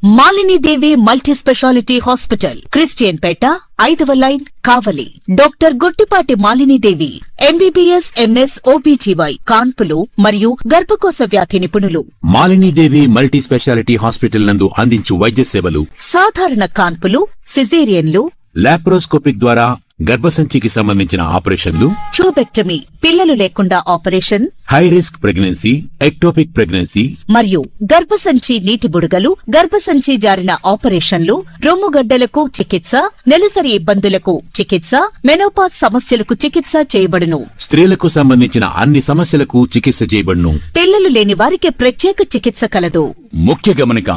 Malini Devi multi speciality hospital, Christian Peta, 5వ line, Kavali. Doctor Guttipati Malinidevi, MBBS, MS, OBGY, కాన్పులు మరియు గర్భకోశ వ్యాధి నిపుణులు. మాలినీదేవి మల్టీ స్పెషాలిటీ హాస్పిటల్ నందు అందించు వైద్య సేవలు: సాధారణ కాన్పులు, సిజేరియన్లు, లాప్రోస్కోపిక్ ద్వారా గర్భసంచికి సంబంధించిన ఆపరేషన్లు, ట్యూబెక్టమీ, పిల్లలు లేకుండా operation, high risk pregnancy, ectopic pregnancy మరియు గర్భసంచి నీటి బుడగలు, గర్భసంచి జారిన ఆపరేషన్లు, రొమ్ముగడ్డలకు చికిత్స, నెలసరి ఇబ్బందులకు చికిత్స, మెనోపాజ్ సమస్యలకు చికిత్స చేయబడును. స్త్రీలకు సంబంధించిన అన్ని సమస్యలకు చికిత్స చేయబడును. పిల్లలు లేని వారికి ప్రత్యేక చికిత్స కలదు. ముఖ్య గమనిక: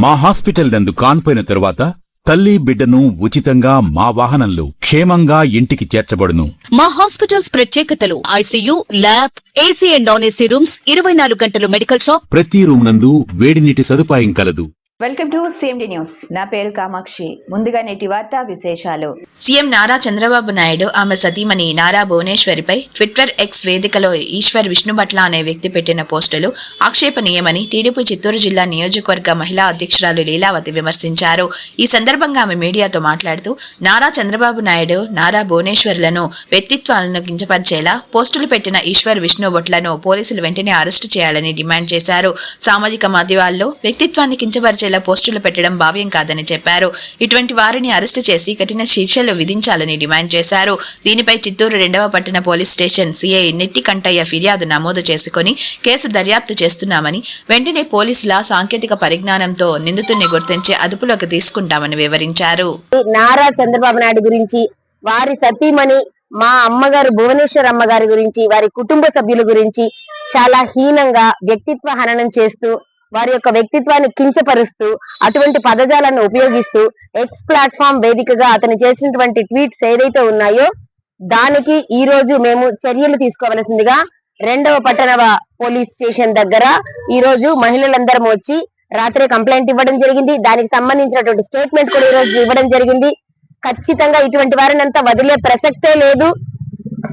మా హాస్పిటల్ నందు కాన్పోయిన తరువాత తల్లి బిడ్డను ఉచితంగా మా వాహనంలో క్షేమంగా ఇంటికి చేర్చబడును. మా హాస్పిటల్స్ ప్రత్యేకతలు: ICU, lab, AC and non AC rooms, 24 గంటలు మెడికల్ షాప్, ప్రతి రూమ్ నందు వేడి నీటి సదుపాయం కలదు. Welcome to CMD news. నా పేరు కామాక్షి. ముందుగా నేటి వార్తా విశేషాలు. సీఎం నారా చంద్రబాబు నాయుడు ఆమె సతీమణి నారా భువనేశ్వరిపై ట్విట్టర్ ఎక్స్ వేదికలో ఈశ్వర్ విష్ణుభట్ల అనే వ్యక్తి పెట్టిన పోస్టులు ఆక్షేపణీయమని టీడీపీ చిత్తూరు జిల్లా నియోజకవర్గ మహిళా అధ్యక్షురాలు లీలావతి విమర్శించారు. ఈ సందర్భంగా ఆమె మీడియాతో మాట్లాడుతూ నారా చంద్రబాబు నాయుడు, నారా భువనేశ్వర్లను వ్యక్తిత్వాలను కించపరిచేలా పోస్టులు పెట్టిన ఈశ్వర్ విష్ణుభట్లను పోలీసులు వెంటనే అరెస్టు చేయాలని డిమాండ్ చేశారు. సామాజిక మాధ్యమాల్లో వ్యక్తిత్వాన్ని కించపరిచే పోస్టులు పెట్టడం భావ్యం కాదని చెప్పారు. ఇటువంటి వారిని అరెస్టు చేసి కఠిన శిక్షలు విధించాలని డిమాండ్ చేశారు. దీనిపై చిత్తూరు 2వ పట్టణ పోలీస్ స్టేషన్ సీఐ నెట్టి కంటయ్య ఫిర్యాదు నమోదు చేసుకుని కేసు దర్యాప్తు చేస్తున్నామని, వెంటనే పోలీసుల సాంకేతిక పరిజ్ఞానంతో నిందితుడిని గుర్తించి అదుపులోకి తీసుకుంటామని వివరించారు. నారా చంద్రబాబు నాయుడు గురించి, వారి సతీమణి మా అమ్మగారు భువనేశ్వర్ అమ్మగారి గురించి, వారి కుటుంబ సభ్యుల గురించి చాలా హీనంగా వ్యక్తిత్వ హననం చేస్తూ, వారి యొక్క వ్యక్తిత్వాన్ని కించపరుస్తూ, అటువంటి పదజాలను ఉపయోగిస్తూ ఎక్స్ ప్లాట్ఫామ్ వేదికగా అతను చేసినటువంటి ట్వీట్స్ ఏదైతే ఉన్నాయో దానికి ఈ రోజు మేము చర్యలు తీసుకోవలసిందిగా 2వ పట్టణ పోలీస్ స్టేషన్ దగ్గర ఈ రోజు మహిళలందరం వచ్చి రాత్రి కంప్లైంట్ ఇవ్వడం జరిగింది. దానికి సంబంధించినటువంటి స్టేట్మెంట్ కూడా ఈ రోజు ఇవ్వడం జరిగింది. ఖచ్చితంగా ఇటువంటి వారిని అంతా వదిలే ప్రసక్తే లేదు.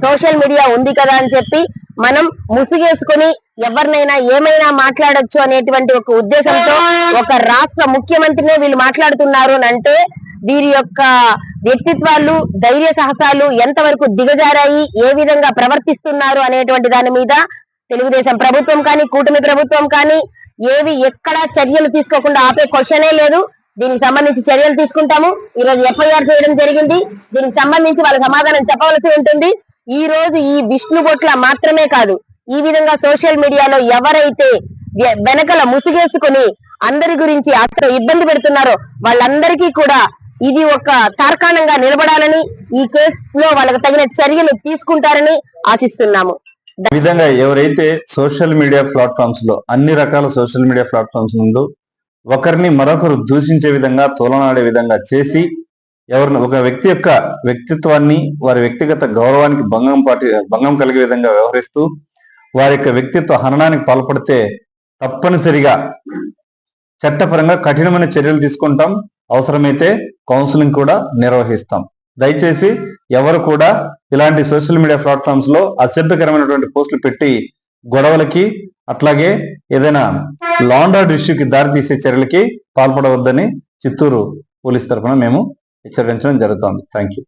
సోషల్ మీడియా ఉంది కదా అని చెప్పి మనం ముసుగేసుకుని ఎవరినైనా ఏమైనా మాట్లాడొచ్చు అనేటువంటి ఒక ఉద్దేశంతో ఒక రాష్ట్ర ముఖ్యమంత్రినే వీళ్ళు మాట్లాడుతున్నారు అని అంటే వీరి యొక్క వ్యక్తిత్వాలు, ధైర్య సాహసాలు ఎంతవరకు దిగజారాయి, ఏ విధంగా ప్రవర్తిస్తున్నారు అనేటువంటి దాని మీద తెలుగుదేశం ప్రభుత్వం కానీ, కూటమి ప్రభుత్వం కానీ ఏవి ఎక్కడా చర్యలు తీసుకోకుండా ఆపే క్వశ్చనే లేదు. దీనికి సంబంధించి చర్యలు తీసుకుంటాము. ఈ రోజు ఎఫ్ఐఆర్ చేయడం జరిగింది. దీనికి సంబంధించి వాళ్ళ సమాధానం చెప్పవలసి ఉంటుంది. ఈ రోజు ఈ విష్ణుభట్ల మాత్రమే కాదు, ఈ విధంగా సోషల్ మీడియాలో ఎవరైతే వెనకల ముసుగేసుకుని అందరి గురించి అసలు ఇబ్బంది పెడుతున్నారో వాళ్ళందరికీ కూడా ఇది ఒక తార్కాణంగా నిలబడాలని, ఈ కేసులో వాళ్ళకి తగిన చర్యలు తీసుకుంటారని ఆశిస్తున్నాము. విధంగా ఎవరైతే సోషల్ మీడియా ప్లాట్ఫామ్స్ లో, అన్ని రకాల సోషల్ మీడియా ప్లాట్ఫామ్స్ ముందు ఒకరిని మరొకరు దూషించే విధంగా, తోలనాడే విధంగా చేసి ఎవరిని ఒక వ్యక్తి యొక్క వ్యక్తిత్వాన్ని, వారి వ్యక్తిగత గౌరవానికి భంగం కలిగే విధంగా వ్యవహరిస్తూ వారి యొక్క వ్యక్తిత్వ హననానికి పాల్పడితే తప్పనిసరిగా చట్టపరంగా కఠినమైన చర్యలు తీసుకుంటాం. అవసరమైతే కౌన్సిలింగ్ కూడా నిర్వహిస్తాం. దయచేసి ఎవరు కూడా ఇలాంటి సోషల్ మీడియా ప్లాట్ఫామ్స్ లో అసభ్యకరమైనటువంటి పోస్టులు పెట్టి గొడవలకి, అట్లాగే ఏదైనా లా అండ్ ఆర్డర్ ఇష్యూకి దారితీసే చర్యలకి పాల్పడవద్దని చిత్తూరు పోలీస్ తరఫున మేము హెచ్చరించడం జరుగుతుంది. Thank you.